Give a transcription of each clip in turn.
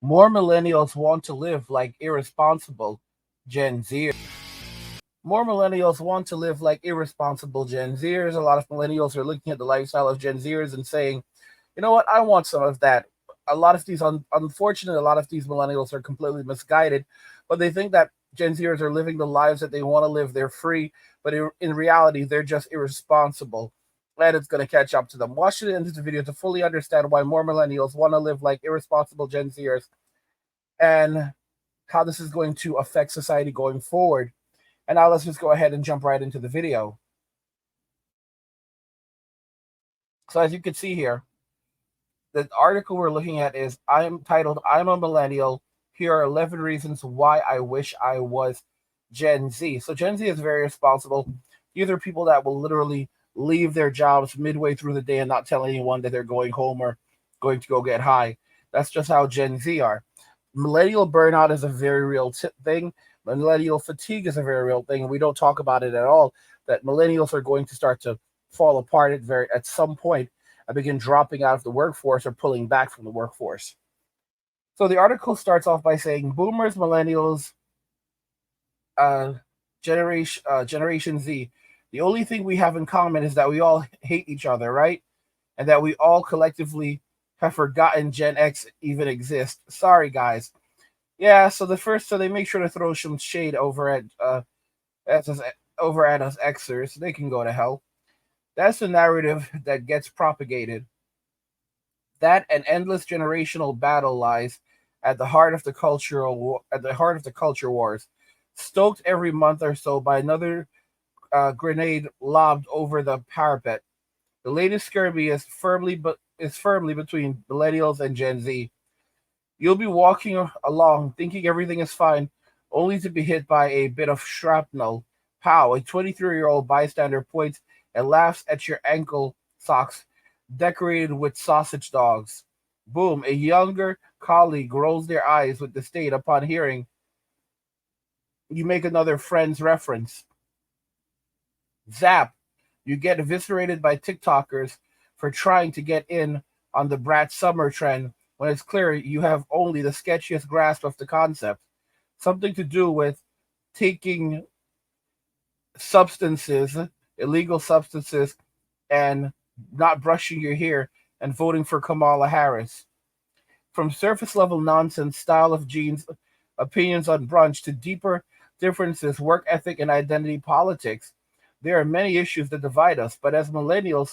More millennials want to live like irresponsible Gen Zers. More millennials want to live like irresponsible Gen Zers. A lot of millennials are looking at the lifestyle of Gen Zers and saying, you know what, I want some of that. A lot of these, unfortunately, a lot of these millennials are completely misguided, but they think that Gen Zers are living the lives that they want to live. They're free, but in reality, they're just irresponsible. And it's going to catch up to them. Watch the end of the video to fully understand why more millennials want to live like irresponsible Gen Zers and how this is going to affect society going forward. And now let's just go ahead and jump right into the video. So as you can see here, the article we're looking at is I'm titled I'm a Millennial. Here are 11 reasons why I wish I was Gen Z. So Gen Z is very responsible. These are people that will literally leave their jobs midway through the day and not tell anyone that they're going home or going to go get high. That's just how Gen Z are. Millennial burnout is a very real thing. Millennial fatigue is a very real thing. We don't talk about it at all. That millennials are going to start to fall apart at some point and begin dropping out of the workforce or pulling back from the workforce. So the article starts off by saying boomers, millennials, uh, Generation Z. The only thing we have in common is that we all hate each other, right? And that we all collectively have forgotten Gen X even exists. Sorry, guys. Yeah, so they make sure to throw some shade at us over at us Xers. They can go to hell. That's the narrative that gets propagated. That an endless generational battle lies at the heart of the culture wars, stoked every month or so by another grenade lobbed over the parapet. The latest skirmish is firmly between millennials and Gen Z. You'll be walking along thinking everything is fine, only to be hit by a bit of shrapnel. Pow! A 23-year-old bystander points and laughs at your ankle socks decorated with sausage dogs. Boom! A younger colleague rolls their eyes with disdain upon hearing you make another friend's reference. Zap! You get eviscerated by TikTokers for trying to get in on the brat summer trend when it's clear you have only the sketchiest grasp of the concept. Something to do with taking substances, illegal substances, and not brushing your hair and voting for Kamala Harris. From surface level nonsense, style of jeans, opinions on brunch to deeper differences, work ethic, and identity politics, there are many issues that divide us. But as a millennial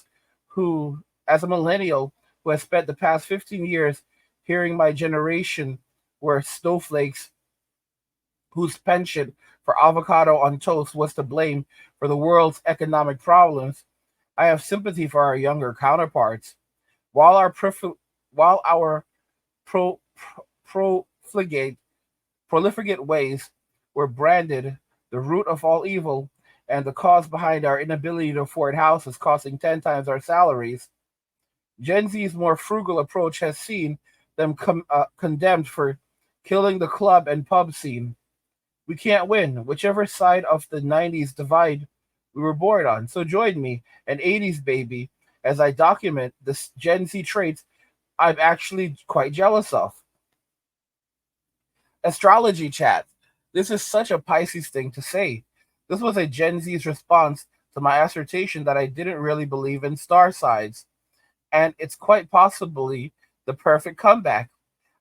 who has spent the past 15 years hearing my generation were snowflakes whose penchant for avocado on toast was to blame for the world's economic problems, I have sympathy for our younger counterparts. While our while our pro, profligate prolificate ways were branded the root of all evil and the cause behind our inability to afford houses costing 10 times our salaries, Gen Z's more frugal approach has seen them condemned for killing the club and pub scene. We can't win, whichever side of the 90s divide we were born on. So join me, an 80s baby, as I document the Gen Z traits I'm actually quite jealous of. Astrology Chat. This is such a Pisces thing to say. This was a Gen Z's response to my assertion that I didn't really believe in star signs, and it's quite possibly the perfect comeback.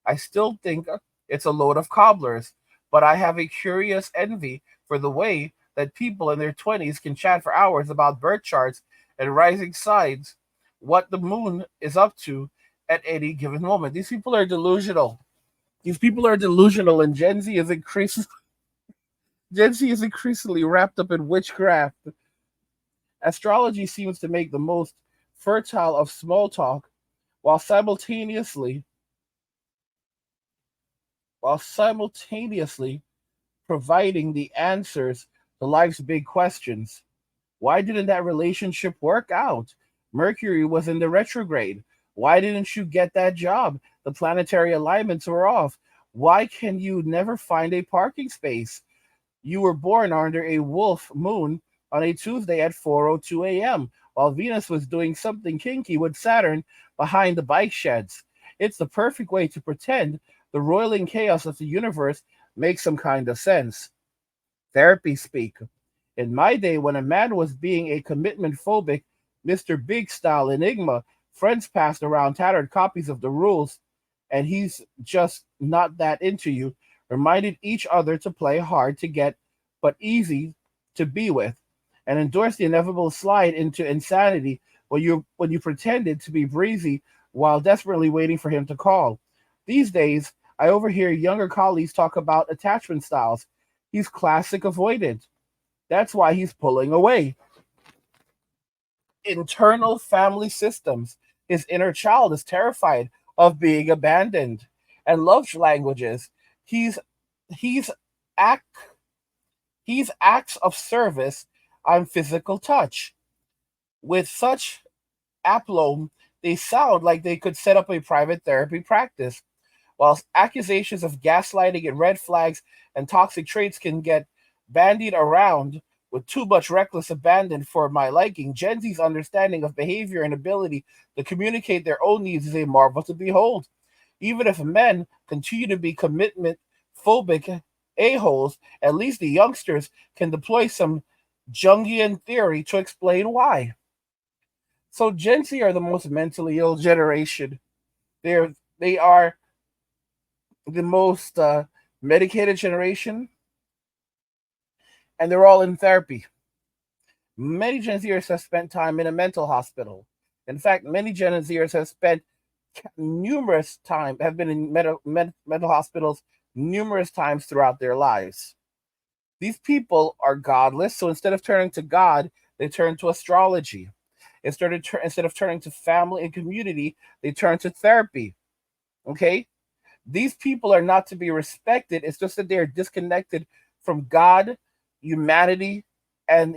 I still think it's a load of cobblers, but I have a curious envy for the way that people in their 20s can chat for hours about birth charts and rising signs, what the moon is up to at any given moment. These people are delusional. These people are delusional, and Gen Z is increasingly wrapped up in witchcraft. Astrology seems to make the most fertile of small talk while simultaneously providing the answers to life's big questions. Why didn't that relationship work out? Mercury was in the retrograde. Why didn't you get that job? The planetary alignments were off. Why can you never find a parking space? You were born under a wolf moon on a Tuesday at 4:02 a.m. while Venus was doing something kinky with Saturn behind the bike sheds. It's the perfect way to pretend The roiling chaos of the universe makes some kind of sense. Therapy speak. In my day, when a man was being a commitment phobic, Mr. Big style enigma, friends passed around tattered copies of the rules, and he's just not that into you, reminded each other to play hard to get, but easy to be with, and endorsed the inevitable slide into insanity when you pretended to be breezy while desperately waiting for him to call. These days, I overhear younger colleagues talk about attachment styles. He's classic avoidant. That's why he's pulling away. Internal family systems. His inner child is terrified of being abandoned. And love languages. He's he's act he's acts of service on physical touch. With such aplomb, they sound like they could set up a private therapy practice. While accusations of gaslighting and red flags and toxic traits can get bandied around with too much reckless abandon for my liking, Gen Z's understanding of behavior and ability to communicate their own needs is a marvel to behold. Even if men continue to be commitment phobic a-holes, at least the youngsters can deploy some Jungian theory to explain why. So Gen Z are the most mentally ill generation. They are the most medicated generation, and they're all in therapy. Many Gen Zers have spent time in a mental hospital. In fact, many Gen Zers have spent have been in mental hospitals numerous times throughout their lives. These people are godless, so instead of turning to God, they turn to astrology. Instead of turning to family and community, they turn to therapy. Okay, these people are not to be respected. It's just that they are disconnected from God, humanity, and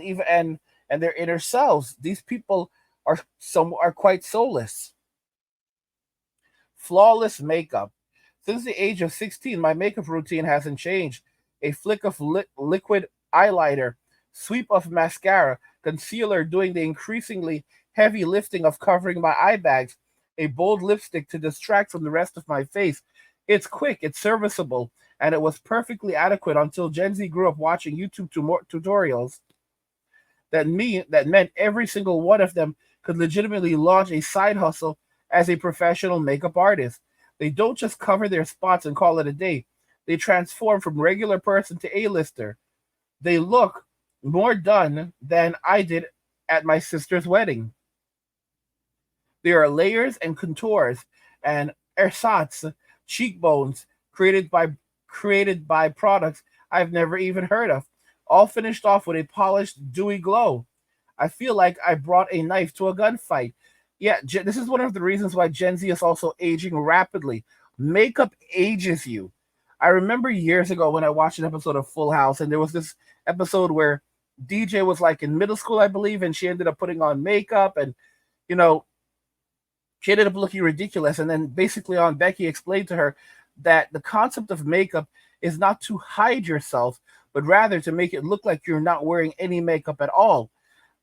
their inner selves. These people are quite soulless. Flawless makeup. Since the age of 16, my makeup routine hasn't changed. A flick of liquid eyeliner, sweep of mascara, concealer doing the increasingly heavy lifting of covering my eye bags, a bold lipstick to distract from the rest of my face. It's quick, it's serviceable, and it was perfectly adequate until Gen Z grew up watching YouTube tutorials that meant every single one of them could legitimately launch a side hustle as a professional makeup artist. They don't just cover their spots and call it a day. They transform from regular person to A-lister. They look more done than I did at my sister's wedding. There are layers and contours and ersatz, cheekbones created by products I've never even heard of, all finished off with a polished, dewy glow. I feel like I brought a knife to a gunfight. Yeah, this is one of the reasons why Gen Z is also aging rapidly. Makeup ages you. I remember years ago when I watched an episode of Full House, and there was this episode where DJ was like in middle school, I believe, and she ended up putting on makeup, and you know, she ended up looking ridiculous. And then basically on Becky explained to her that the concept of makeup is not to hide yourself, but rather to make it look like you're not wearing any makeup at all.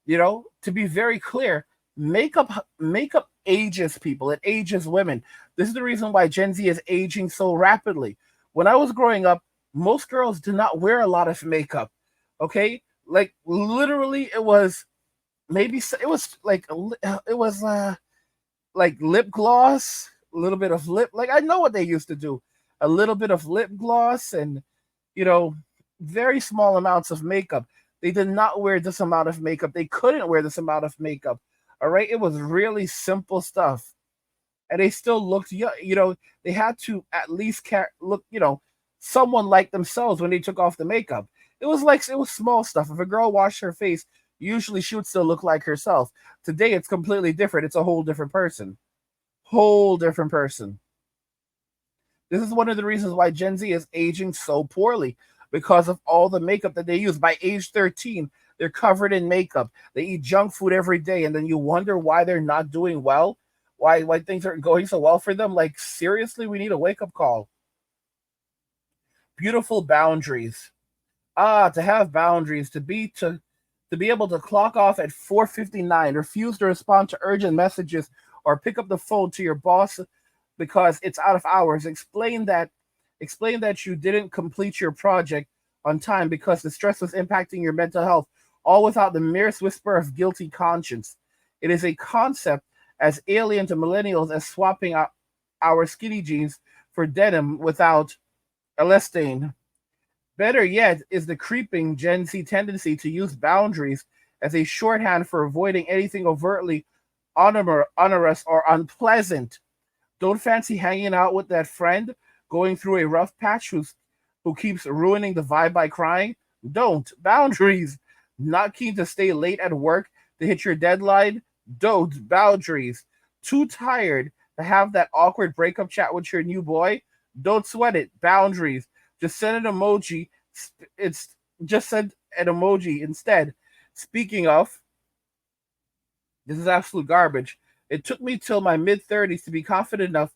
To be very clear, makeup ages people, it ages women. This is the reason why Gen Z is aging so rapidly. When I was growing up, most girls did not wear a lot of makeup. Okay? Like literally it was maybe it was like it was like lip gloss, a little bit of lip. Like I know what they used to do, a little bit of lip gloss, and you know, very small amounts of makeup. They did not wear this amount of makeup. They couldn't wear this amount of makeup. All right, it was really simple stuff, and they still looked young. They had to at least look, someone like themselves when they took off the makeup. It was small stuff. If a girl washed her face, usually she would still look like herself. Today, it's completely different. It's a whole different person. Whole different person. This is one of the reasons why Gen Z is aging so poorly because of all the makeup that they use. By age 13, they're covered in makeup. They eat junk food every day, and then you wonder why they're not doing well, why things aren't going so well for them. Like seriously, we need a wake up call. Beautiful boundaries. To have boundaries, to be able to clock off at 4:59, refuse to respond to urgent messages, or pick up the phone to your boss because it's out of hours. Explain that Explain that you didn't complete your project on time because the stress was impacting your mental health, all without the merest whisper of guilty conscience. It is a concept as alien to millennials as swapping out our skinny jeans for denim without elastane. Better yet is the creeping Gen Z tendency to use boundaries as a shorthand for avoiding anything overtly onerous or unpleasant. Don't fancy hanging out with that friend going through a rough patch who keeps ruining the vibe by crying? Don't. Boundaries. Not keen to stay late at work to hit your deadline? Don't. Boundaries. Too tired to have that awkward breakup chat with your new boy? Don't sweat it. Boundaries. Just send an emoji. It's just send an emoji instead. Speaking of, this is absolute garbage. It took me till my mid 30s to be confident enough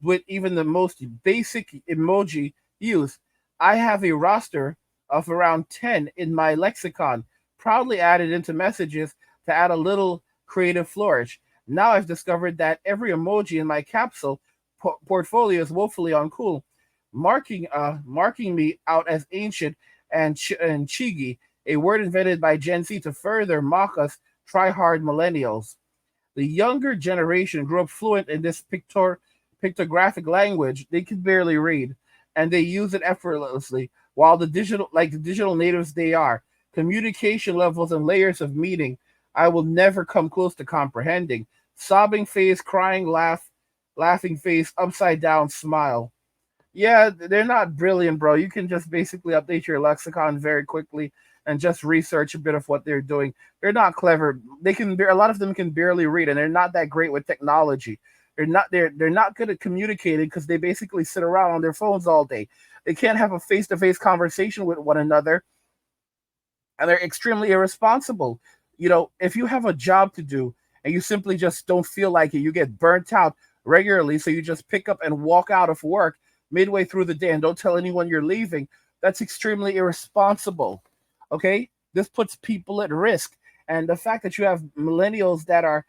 with even the most basic emoji use. I have a roster of around 10 in my lexicon, proudly added into messages to add a little creative flourish. Now I've discovered that every emoji in my capsule portfolio is woefully uncool, marking me out as ancient and chigi, a word invented by Gen Z to further mock us try-hard millennials. The younger generation grew up fluent in this pictographic language they can barely read, and they use it effortlessly. While the digital natives they are, communication levels and layers of meaning I will never come close to comprehending. Sobbing face, crying laugh, laughing face, upside down smile. Yeah, they're not brilliant, bro. You can just basically update your lexicon very quickly and just research a bit of what they're doing. They're not clever. A lot of them can barely read, and they're not that great with technology. They're not good at communicating because they basically sit around on their phones all day. They can't have a face to face conversation with one another, and they're extremely irresponsible. If you have a job to do and you simply just don't feel like it, you get burnt out regularly, so you just pick up and walk out of work midway through the day and don't tell anyone you're leaving. That's extremely irresponsible. Okay? This puts people at risk. And the fact that you have millennials that are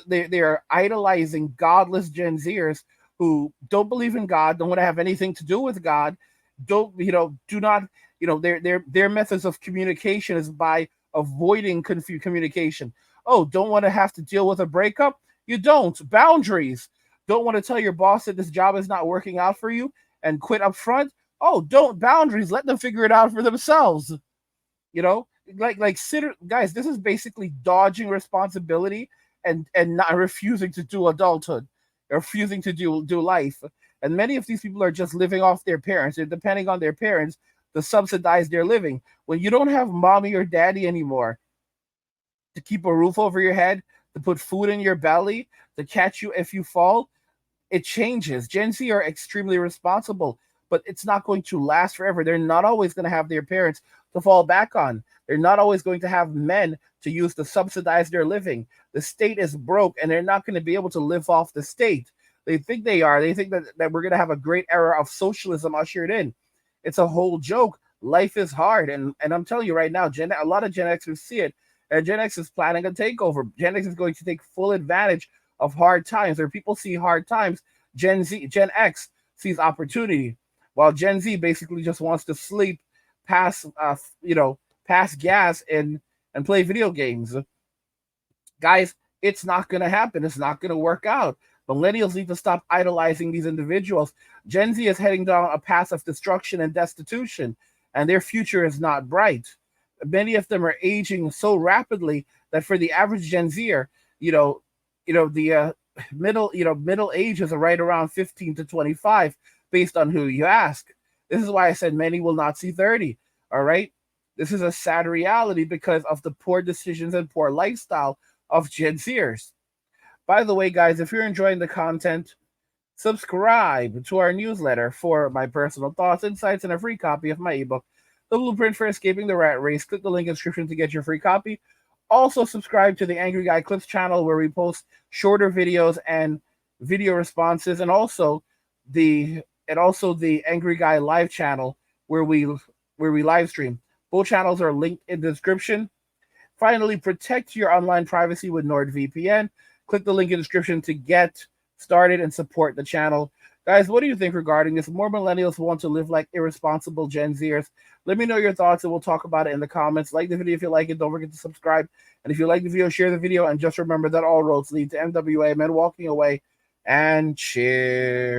they are idolizing godless Gen Zers who don't believe in God, don't want to have anything to do with God, don't do not their methods of communication is by avoiding communication. Oh, don't want to have to deal with a breakup? You don't. Boundaries. Don't want to tell your boss that this job is not working out for you and quit up front? Oh, don't. Boundaries. Let them figure it out for themselves. You know, guys, this is basically dodging responsibility and not refusing to do adulthood, refusing to do life. And many of these people are just living off their parents. They're depending on their parents to subsidize their living. When you don't have mommy or daddy anymore to keep a roof over your head, to put food in your belly, to catch you if you fall, it changes. Gen Z are extremely responsible, but it's not going to last forever. They're not always going to have their parents to fall back on. They're not always going to have men to use to subsidize their living. The state is broke and they're not going to be able to live off the state. They think they are. They think that we're going to have a great era of socialism ushered in. It's a whole joke. Life is hard. And I'm telling you right now, a lot of Gen Xers see it. And Gen X is planning a takeover. Gen X is going to take full advantage of hard times. Where people see hard times, Gen X sees opportunity, while Gen Z basically just wants to sleep, pass, pass gas and play video games. Guys, it's not going to happen. It's not going to work out. Millennials need to stop idolizing these individuals. Gen Z is heading down a path of destruction and destitution, and their future is not bright. Many of them are aging so rapidly that for the average Gen Zer, the middle age is right around 15 to 25, based on who you ask. This is why I said many will not see 30. All right, this is a sad reality because of the poor decisions and poor lifestyle of Gen Zers. By the way, guys, if you're enjoying the content, subscribe to our newsletter for my personal thoughts, insights, and a free copy of my ebook, The Blueprint for Escaping the Rat Race. Click the link in the description to get your free copy. Also, subscribe to the Angry Guy Clips channel where we post shorter videos and video responses, and also the Angry Guy Live channel where we live stream. Both channels are linked in the description. Finally, protect your online privacy with NordVPN. Click the link in the description to get started and support the channel. Guys, what do you think regarding this? More millennials want to live like irresponsible Gen Zers. Let me know your thoughts and we'll talk about it in the comments. Like the video if you like it. Don't forget to subscribe. And if you like the video, share the video. And just remember that all roads lead to MWA, men walking away. And cheers.